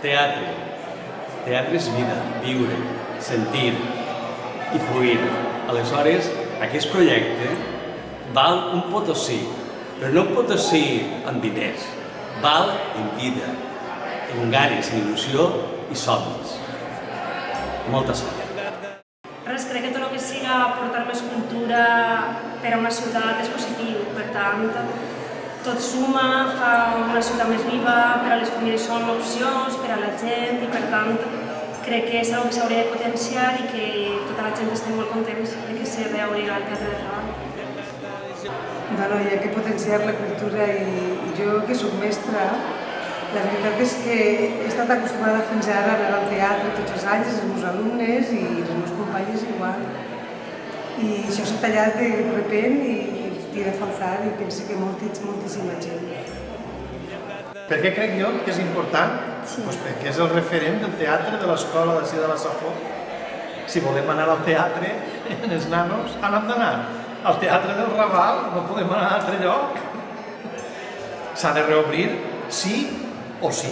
Teatre. Teatre és vida, viure, sentir i fluir. Aleshores, aquest projecte val un Potosí, però no un Potosí amb diners. Val en vida, en ganes, en il·lusió i somnis. Molta sort. Res, crec que tot el que siga portar més cultura per a una ciutat és positiu. Per tant, tot suma, fa una ciutat més viva, per a les famílies són opcions, per a la gent, i per tant crec que és una cosa que s'hauria de potenciar i que tota la gent estem molt contents de que se reobri el Teatre de Treball. Bueno, hi ha que potenciar la cultura i jo, que soc mestra, la veritat és que he estat acostumada fins ara a anar al teatre tots els anys, els meus alumnes i els meus companys igual. I això s'ha tallat de repent i tira a faltar i penso que moltíssima gent. Per què crec jo que és important? Sí. Pues perquè és el referent del teatre de l'escola d'ací de la Safor. Si volem anar al teatre, els nanos han d'anar al teatre del Raval, no podem anar a altre lloc. S'ha de reobrir sí o sí.